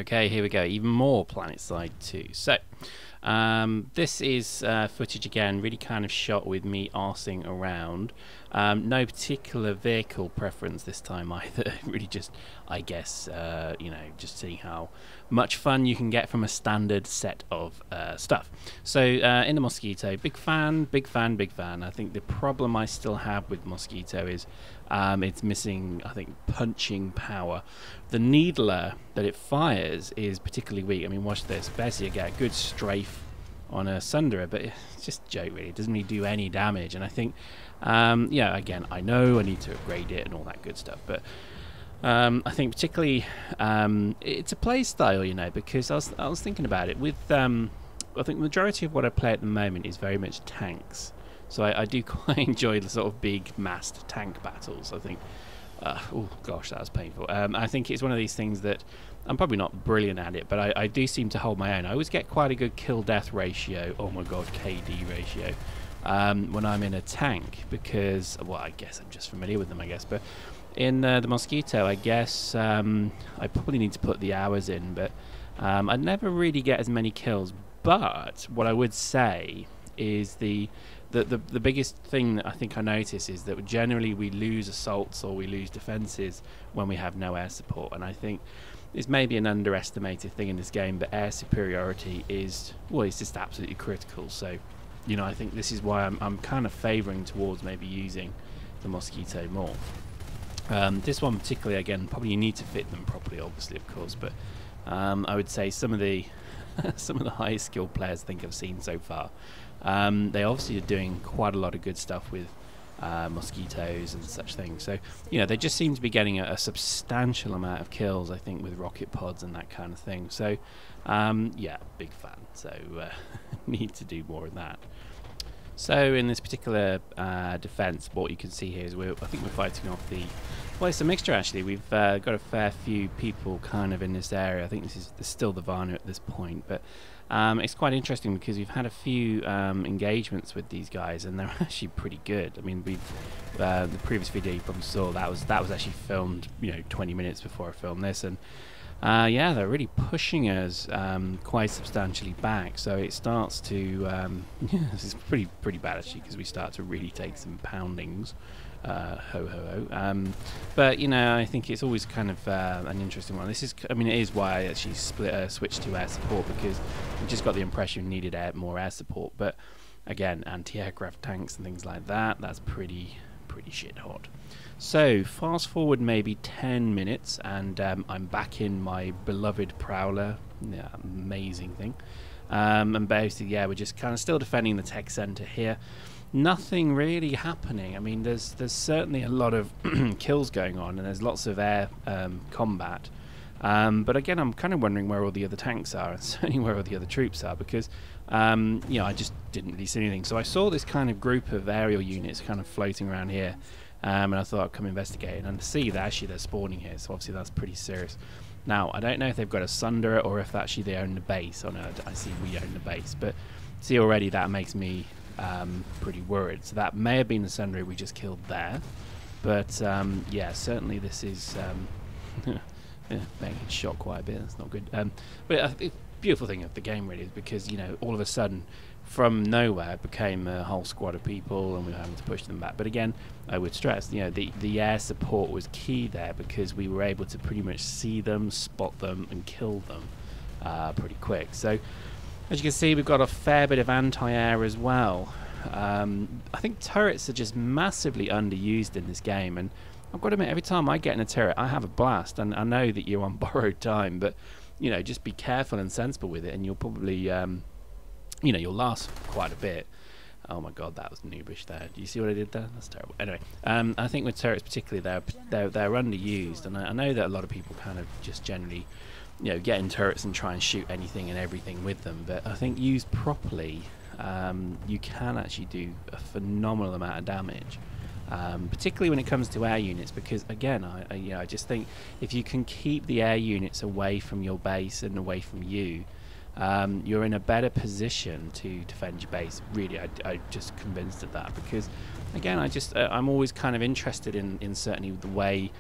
Okay, here we go. Even more PlanetSide 2. So, this is footage again, really kind of shot with me arsing around. No particular vehicle preference this time either. Really just, I guess, you know, just seeing how much fun you can get from a standard set of stuff. So, in the Mosquito, big fan, big fan, big fan. I think the problem I still have with Mosquito is it's missing, I think, punching power. The needler that it fires is particularly weak. I mean, watch this. Basically, you get a good strafe on a Sunderer, but it's just a joke, really. It doesn't really do any damage. And I think, yeah, again, I know I need to upgrade it and all that good stuff, but I think particularly it's a play style, you know, because I was thinking about it. With I think the majority of what I play at the moment is very much tanks. So I do quite enjoy the sort of big massed tank battles. I think, oh gosh, that was painful. I think it's one of these things that I'm probably not brilliant at it, but I do seem to hold my own. I always get quite a good kill-death ratio, oh my god, KD ratio, when I'm in a tank, because, well, I guess I'm just familiar with them, I guess. But in the Mosquito, I guess I probably need to put the hours in, but I never really get as many kills. But what I would say is the biggest thing that I think I notice is that generally we lose assaults or we lose defences when we have no air support, and I think it's maybe an underestimated thing in this game, but air superiority is, well, it's just absolutely critical. So, you know, I think this is why I'm kind of favouring towards maybe using the Mosquito more. This one particularly, again, probably you need to fit them properly, obviously, of course, but I would say some of the some of the highest skilled players I think I've seen so far, they obviously are doing quite a lot of good stuff with Mosquitoes and such things. So, you know, they just seem to be getting a substantial amount of kills, I think, with rocket pods and that kind of thing. So, yeah, big fan. So, need to do more of that. So, in this particular defense, what you can see here is I think we're fighting off the... Well, it's a mixture, actually. We've got a fair few people kind of in this area. I think this is still the Varna at this point, but it's quite interesting because we've had a few engagements with these guys, and they're actually pretty good. I mean, the previous video you probably saw, that was actually filmed, you know, 20 minutes before I filmed this, and yeah, they're really pushing us quite substantially back. So it starts to, yeah, this is pretty bad actually, because we start to really take some poundings. But you know, I think it's always kind of an interesting one. This is, I mean, it is why I actually switched to air support, because we just got the impression we needed more air support. But again, anti-aircraft tanks and things like that, that's pretty shit hot. So fast forward maybe 10 minutes, and I'm back in my beloved Prowler. Yeah, amazing thing. And basically, yeah, we're just kind of still defending the tech center here. Nothing really happening. I mean, there's certainly a lot of kills going on, and there's lots of air combat. But again, I'm kind of wondering where all the other tanks are, and certainly where all the other troops are, because you know, I just didn't really see anything. So I saw this kind of group of aerial units kind of floating around here, and I thought I'd come investigate, and I see that actually they're spawning here. So obviously that's pretty serious. Now, I don't know if they've got a Sunderer or if actually they own the base. Oh no, I see we own the base, but see already that makes me pretty worried. So that may have been the Sunderer we just killed there, but yeah, certainly this is yeah, getting shot quite a bit. That's not good. But the beautiful thing of the game really is because, you know, all of a sudden from nowhere it became a whole squad of people, and we were having to push them back. But again, I would stress, you know, the air support was key there, because we were able to pretty much see them, spot them, and kill them pretty quick. So as you can see, we've got a fair bit of anti-air as well. I think turrets are just massively underused in this game, and I've got to admit, every time I get in a turret, I have a blast. And I know that you're on borrowed time, but you know, just be careful and sensible with it, and you'll probably, you know, you'll last quite a bit. Oh my god, that was noobish there. Do you see what I did there? That's terrible. Anyway, I think with turrets particularly, they're underused, and I know that a lot of people kind of just generally, you know, get in turrets and try and shoot anything and everything with them. But I think used properly, you can actually do a phenomenal amount of damage, particularly when it comes to air units. Because again, you know, I just think if you can keep the air units away from your base and away from you, you're in a better position to defend your base. Really, I'm just convinced of that, because again, I'm always kind of interested in certainly the way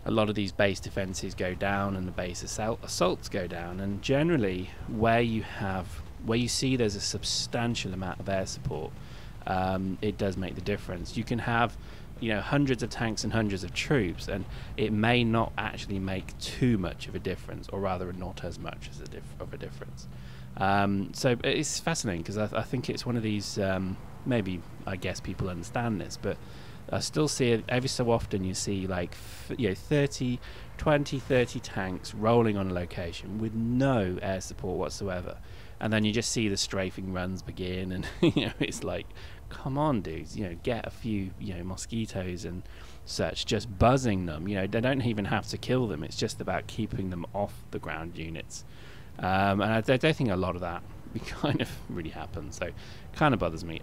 a lot of these base defenses go down and the base assaults go down, and generally where you see there's a substantial amount of air support, it does make the difference. You can have, you know, hundreds of tanks and hundreds of troops, and it may not actually make too much of a difference, or rather not as much as of a difference. So it's fascinating, because I think it's one of these, maybe I guess people understand this, but I still see it every so often. You see like 30 tanks rolling on a location with no air support whatsoever, and then you just see the strafing runs begin, and you know, it's like, come on dudes, you know, get a few, you know, mosquitoes and such, just buzzing them. You know, they don't even have to kill them, it's just about keeping them off the ground units. And I don't think a lot of that kind of really happens, so kind of bothers me.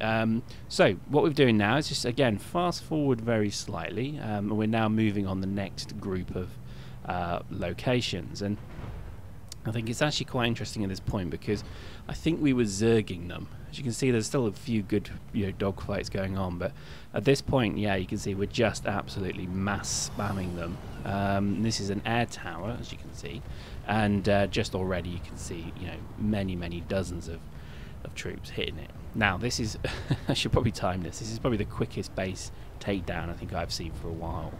So what we're doing now is just, again, fast forward very slightly. We're now moving on the next group of locations, and I think it's actually quite interesting at this point, because I think we were zerging them. As you can see, there's still a few good, you know, dogfights going on, but at this point, yeah, you can see we're just absolutely mass spamming them. This is an air tower, as you can see, and just already you can see, you know, many dozens of troops hitting it. Now this is I should probably time this. This is probably the quickest base takedown I think I've seen for a while.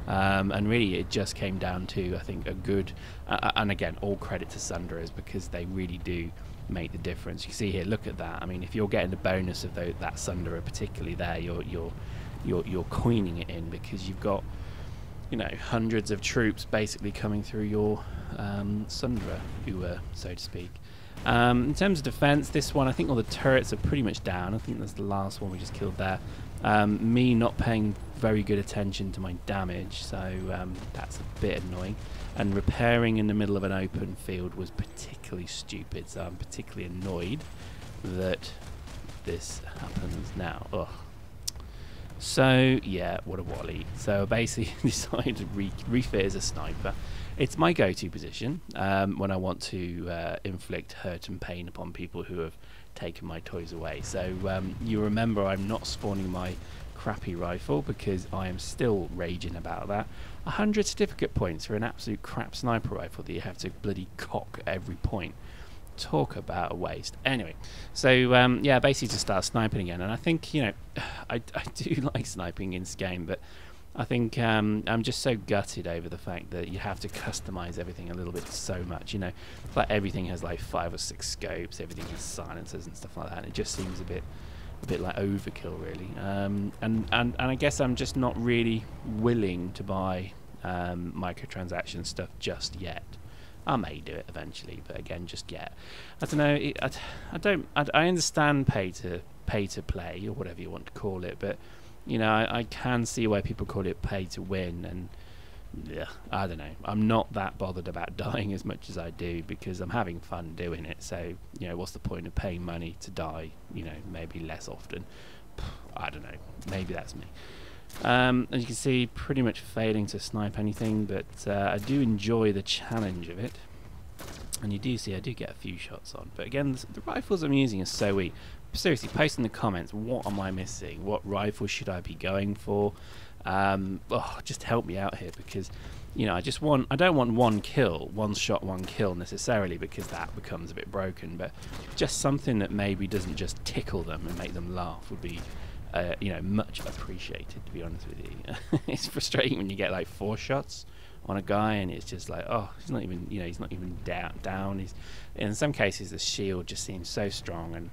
And really it just came down to, I think, a good and again, all credit to Sunderers, because they really do make the difference. You see here, look at that. I mean, if you're getting the bonus of that Sunderer particularly there, you're coining it in, because you've got, you know, hundreds of troops basically coming through your Sunderer, so to speak. In terms of defense, this one, I think all the turrets are pretty much down. I think that's the last one we just killed there. Me not paying very good attention to my damage, so that's a bit annoying. And repairing in the middle of an open field was particularly stupid, so I'm particularly annoyed that this happens now. Ugh. So yeah, what a wally. So I basically decided to refit as a sniper. It's my go-to position when I want to inflict hurt and pain upon people who have taken my toys away. So you remember, I'm not spawning my crappy rifle, because I am still raging about that. 100 certificate points for an absolute crap sniper rifle that you have to bloody cock at every point. Talk about a waste. Anyway, so yeah, basically to start sniping again. And I think, you know, I do like sniping in this game, but I think I'm just so gutted over the fact that you have to customize everything a little bit so much. You know, like everything has like 5 or 6 scopes, everything has silencers and stuff like that, and it just seems a bit like overkill, really. And I guess I'm just not really willing to buy microtransaction stuff just yet. I may do it eventually, but again, just yet. I don't know. I understand pay to play, or whatever you want to call it, but you know, I can see why people call it pay to win, and yeah, I don't know. I'm not that bothered about dying as much as I do, because I'm having fun doing it. So, you know, what's the point of paying money to die, you know, maybe less often? I don't know. Maybe that's me. As you can see, pretty much failing to snipe anything, but I do enjoy the challenge of it. And you do see I do get a few shots on. But again, the rifles I'm using are so weak. Seriously, post in the comments, what am I missing? What rifle should I be going for? Just help me out here, because you know, I don't want one shot, one kill necessarily, because that becomes a bit broken, but just something that maybe doesn't just tickle them and make them laugh would be you know, much appreciated, to be honest with you. It's frustrating when you get like 4 shots on a guy and it's just like, oh, he's not even, you know, he's not even down. He's, in some cases the shield just seems so strong, and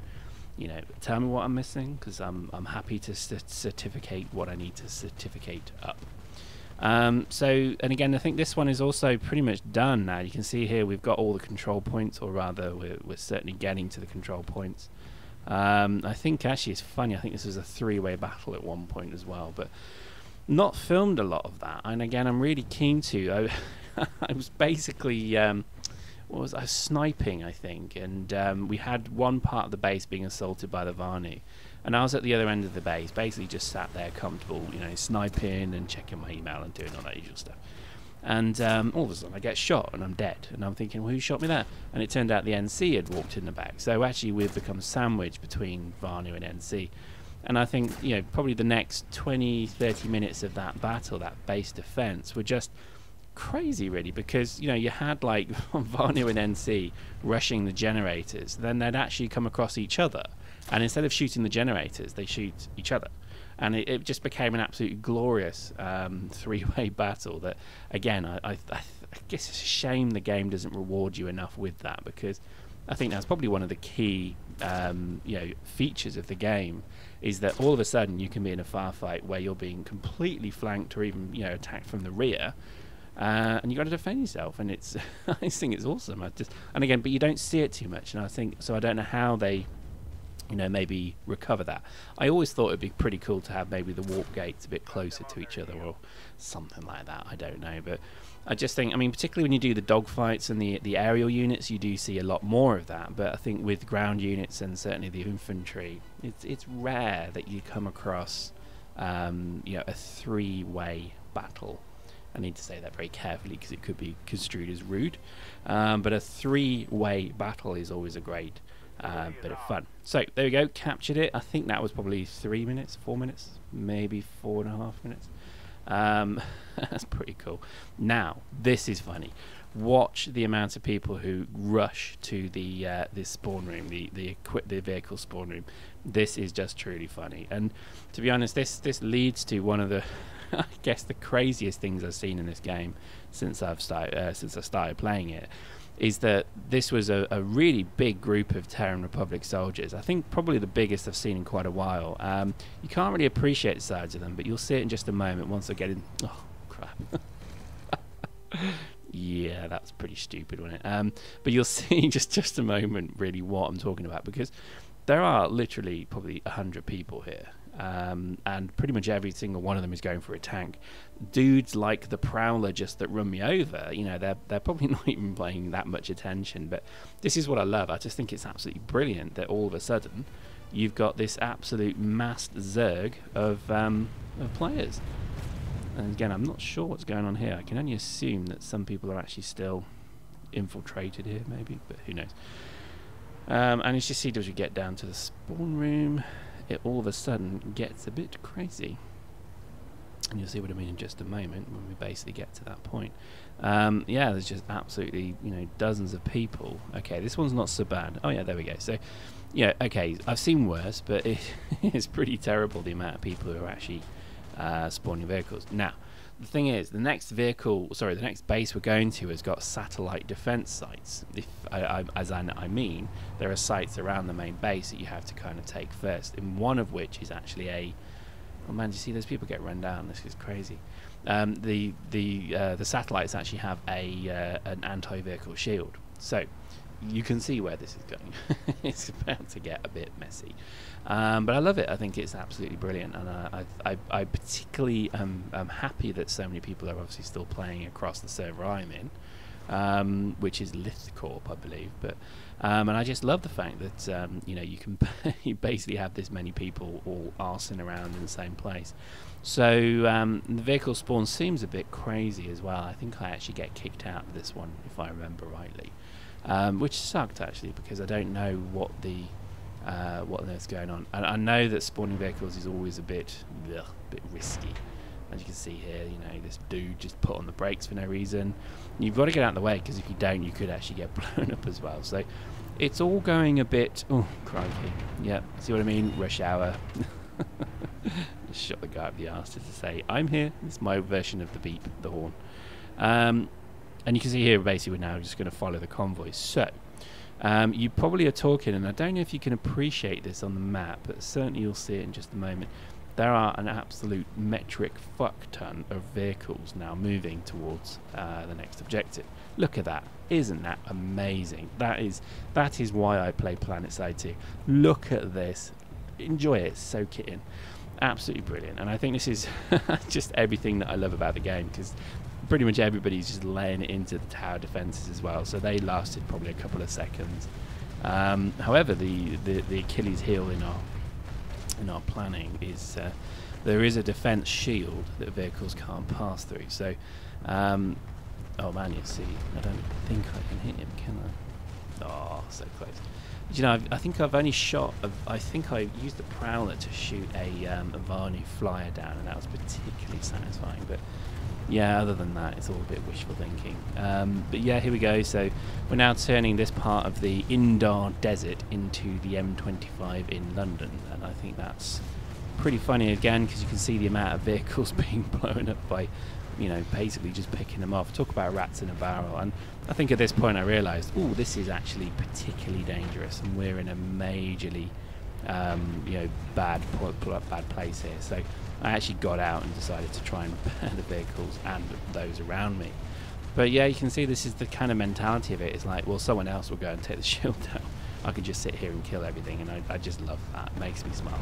you know, tell me what I'm missing, because I'm happy to certificate what I need to certificate up. So, and again, I think this one is also pretty much done now. You can see here we've got all the control points, or rather we're certainly getting to the control points. I think actually it's funny, I think this was a 3-way battle at one point as well, but not filmed a lot of that. And again, I'm really keen to. I was basically I was sniping, I think, and we had one part of the base being assaulted by the Vanu, and I was at the other end of the base, basically just sat there comfortable, you know, sniping and checking my email and doing all that usual stuff. And all of a sudden I get shot and I'm dead, and I'm thinking, well, who shot me there? And it turned out the NC had walked in the back. So actually we've become sandwiched between Vanu and NC. And I think, you know, probably the next 20-30 minutes of that battle, that base defense, were just crazy really, because you know you had like Vanu and NC rushing the generators, then they'd actually come across each other, and instead of shooting the generators, they shoot each other. And it just became an absolutely glorious three-way battle that, again, I guess it's a shame the game doesn't reward you enough with that, because I think that's probably one of the key you know, features of the game, is that all of a sudden you can be in a firefight where you're being completely flanked or even, you know, attacked from the rear, and you got to defend yourself, and it's I just think it's awesome. And again, but you don't see it too much, and I think so. I don't know how they, you know, maybe recover that. I always thought it'd be pretty cool to have maybe the warp gates a bit closer to each other or something like that. I don't know, but I just think, I mean, particularly when you do the dogfights and the aerial units, you do see a lot more of that. But I think with ground units and certainly the infantry, it's rare that you come across, you know, a three-way battle. I need to say that very carefully because it could be construed as rude. But a three-way battle is always a great bit of fun. So there we go, captured it. I think that was probably 3 minutes, 4 minutes, maybe 4.5 minutes. That's pretty cool. Now this is funny. Watch the amount of people who rush to the this spawn room, the vehicle spawn room. This is just truly funny. And to be honest, this leads to one of the I guess the craziest things I've seen in this game since I started playing it, is that this was a really big group of Terran Republic soldiers. I think probably the biggest I've seen in quite a while. You can't really appreciate the size of them, but you'll see it in just a moment once I get in. Oh, crap. Yeah, that's pretty stupid, wasn't it? But you'll see in just a moment really what I'm talking about, because there are literally probably 100 people here. And pretty much every single one of them is going for a tank. Dudes like the Prowler just that run me over, you know, they're probably not even paying that much attention. But this is what I love. I just think it's absolutely brilliant that all of a sudden you've got this absolute massed zerg of players. And again, I'm not sure what's going on here. I can only assume that some people are actually still infiltrated here, maybe, but who knows. And as you see, as we get down to the spawn room, it all of a sudden gets a bit crazy, and you'll see what I mean in just a moment when we basically get to that point. Yeah, there's just absolutely, you know, dozens of people. Okay, this one's not so bad. Oh yeah, there we go. So yeah, okay, I've seen worse, but it is pretty terrible the amount of people who are actually spawning vehicles. Now the thing is, the next base we're going to has got satellite defense sites. I mean, there are sites around the main base that you have to kind of take first, and one of which is actually a, oh man, do you see those people get run down? This is crazy. The satellites actually have an anti-vehicle shield, so you can see where this is going. It's about to get a bit messy, but I love it. I think it's absolutely brilliant, and I particularly am happy that so many people are obviously still playing across the server I'm in, which is Lithcorp, I believe. But and I just love the fact that you know, you can you basically have this many people all arsing around in the same place. So the vehicle spawn seems a bit crazy as well. I think I actually get kicked out of this one if I remember rightly. Which sucked actually, because I don't know what on earth's going on. And I know that spawning vehicles is always a bit risky. As you can see here, you know, this dude just put on the brakes for no reason. You've got to get out of the way, because if you don't, you could actually get blown up as well. So it's all going a bit, oh crikey, yeah, see what I mean? Rush hour. Just shot the guy up the arse just to say, I'm here. It's my version of the beep, the horn. And you can see here, basically, we're now just going to follow the convoy. So, you probably are talking, and I don't know if you can appreciate this on the map, but certainly you'll see it in just a moment. There are an absolute metric fuck ton of vehicles now moving towards the next objective. Look at that. Isn't that amazing? That is why I play PlanetSide 2. Look at this. Enjoy it. Soak it in. Absolutely brilliant. And I think this is just everything that I love about the game, because pretty much everybody's just laying it into the tower defenses as well, so they lasted probably a couple of seconds. However, the Achilles heel in our planning is there is a defense shield that vehicles can't pass through. So oh man, you see, I don't think I can hit him, can I? Oh, so close. But, you know, I think I've only shot I think I used the Prowler to shoot a Vanu flyer down, and that was particularly satisfying. But yeah, other than that, it's all a bit wishful thinking. But yeah, here we go. So we're now turning this part of the INDAR desert into the M25 in London, and I think that's pretty funny again because you can see the amount of vehicles being blown up by, you know, basically just picking them off. Talk about rats in a barrel. And I think at this point I realised, oh, this is actually particularly dangerous, and we're in a majorly, you know, bad place here. So I actually got out and decided to try and repair the vehicles and those around me. But yeah, you can see this is the kind of mentality of it. It's like, well, someone else will go and take the shield down. I could just sit here and kill everything, and I just love that. It makes me smile.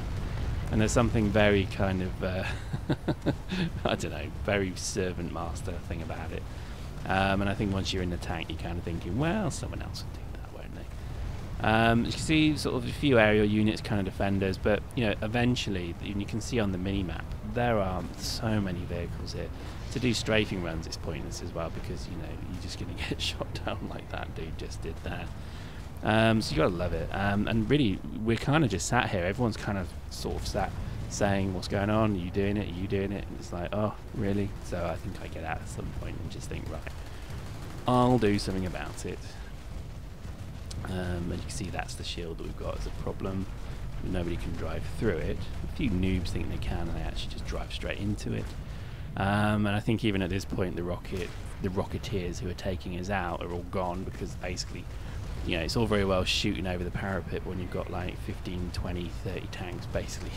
And there's something very kind of, I don't know, very servant master thing about it. And I think once you're in the tank, you're kind of thinking, well, someone else will do that, won't they? You can see sort of a few aerial units, kind of defenders, but you know, eventually, you can see on the mini-map, there are so many vehicles here. To do strafing runs, it's pointless as well, because you know, you're just going to get shot down like that dude just did there. So you gotta love it, and really we're kind of just sat here, everyone's kind of sort of sat saying, what's going on, are you doing it, are you doing it, and it's like, oh really? So I think I get out at some point and just think, right, I'll do something about it. And you can see that's the shield that we've got as a problem. Nobody can drive through it. A few noobs think they can, and they actually just drive straight into it. And I think even at this point the rocketeers who are taking us out are all gone, because basically, you know, it's all very well shooting over the parapet when you've got like 15, 20, 30 tanks basically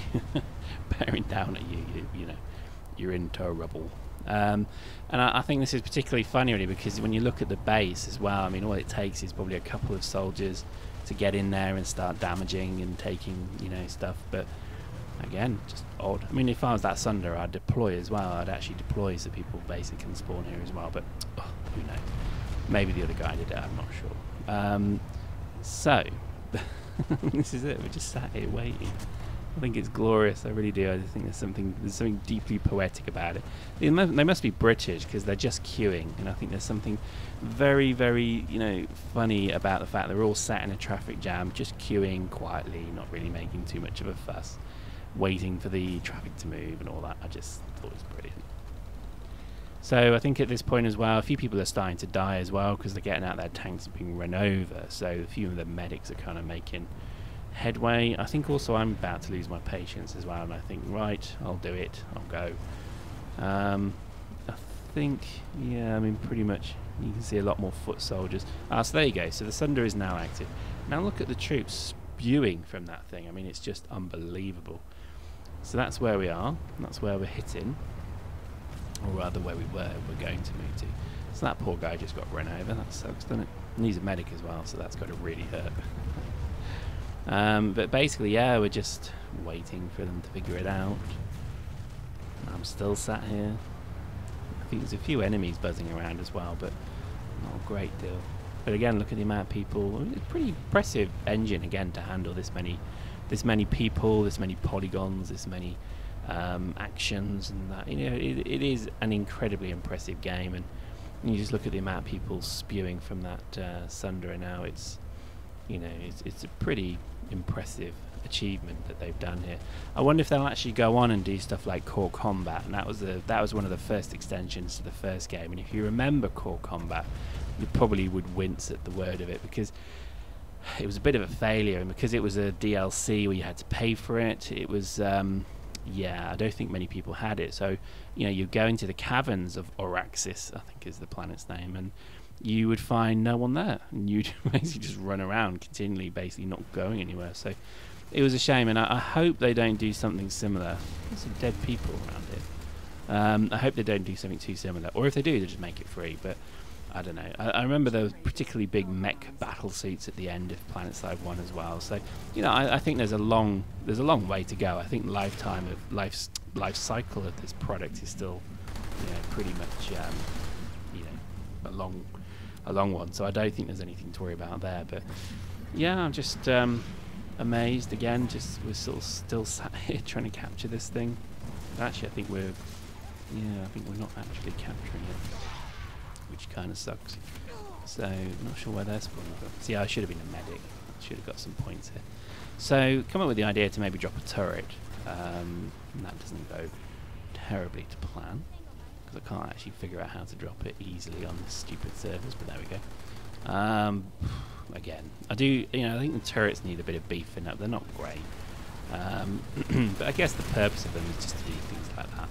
bearing down at you. You know, you're into rubble. And I think this is particularly funny really, because when you look at the base as well, I mean, all it takes is probably a couple of soldiers to get in there and start damaging and taking, you know, stuff. But again, just odd. I mean, if I was that Sunder, I'd deploy as well. I'd actually deploy so people basically can spawn here as well. But oh, who knows? Maybe the other guy did it, I'm not sure. So this is it, we're just sat here waiting. I think it's glorious, I really do. I think there's something deeply poetic about it. They must be British, because they're just queuing, and I think there's something very, very, you know, funny about the fact they're all sat in a traffic jam, just queuing quietly, not really making too much of a fuss, waiting for the traffic to move and all that. I just thought it was brilliant. So I think at this point as well, a few people are starting to die as well, because they're getting out their tanks and being run over. So a few of the medics are kind of making headway. I think also I'm about to lose my patience as well, and I think, right, I'll do it, I'll go. I think, yeah, I mean, pretty much you can see a lot more foot soldiers. So there you go. So the Sunder is now active. Now look at the troops spewing from that thing. I mean, it's just unbelievable. So that's where we are. That's where we're hitting. Or rather where we're going to move to. So that poor guy just got run over. That sucks, doesn't it? And he's a medic as well, so that's got to really hurt. But basically, yeah, we're just waiting for them to figure it out. I'm still sat here. I think there's a few enemies buzzing around as well, but not a great deal. But again, look at the amount of people. It's a pretty impressive engine again to handle this many people, this many polygons, this many actions, and that. You know, it is an incredibly impressive game, and you just look at the amount of people spewing from that Sunder now. It's, you know, it's a pretty impressive achievement that they've done here. I wonder if they'll actually go on and do stuff like core combat, and that was one of the first extensions to the first game. And if you remember core combat, you probably would wince at the word of it, because it was a bit of a failure, and because it was a DLC where you had to pay for it, it was yeah, I don't think many people had it. So, you know, you go into the caverns of ARSE, I think is the planet's name, and you would find no one there, and you'd basically just run around continually, basically not going anywhere. So it was a shame, and I hope they don't do something similar. There's some dead people around here. I hope they don't do something too similar, or if they do, they just make it free. But I don't know. I remember there was particularly big mech battle suits at the end of PlanetSide 1 as well. So, you know, I think there's a long way to go. I think life cycle of this product is still, you know, pretty much, you know, a long one. So I don't think there's anything to worry about there. But yeah, I'm just amazed again. Just we're sort of still sat here trying to capture this thing. Actually, I think we're not actually capturing it, which kind of sucks. So I'm not sure where they're spawning from. See, I should have been a medic. I should have got some points here. So come up with the idea to maybe drop a turret. And that doesn't go terribly to plan, because because I can't actually figure out how to drop it easily on this stupid surface, but there we go. Again, I think the turrets need a bit of beefing up. They're not great. But I guess the purpose of them is just to do things like that.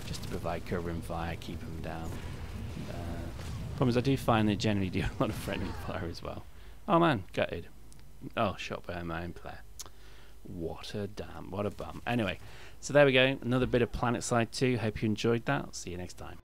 Just to provide cover and fire, keep them down. Problem is I do find they generally do a lot of friendly fire as well. Oh man, gutted. Oh, shot by my own player. What a damn, what a bum. Anyway, so there we go. Another bit of PlanetSide 2. Hope you enjoyed that. See you next time.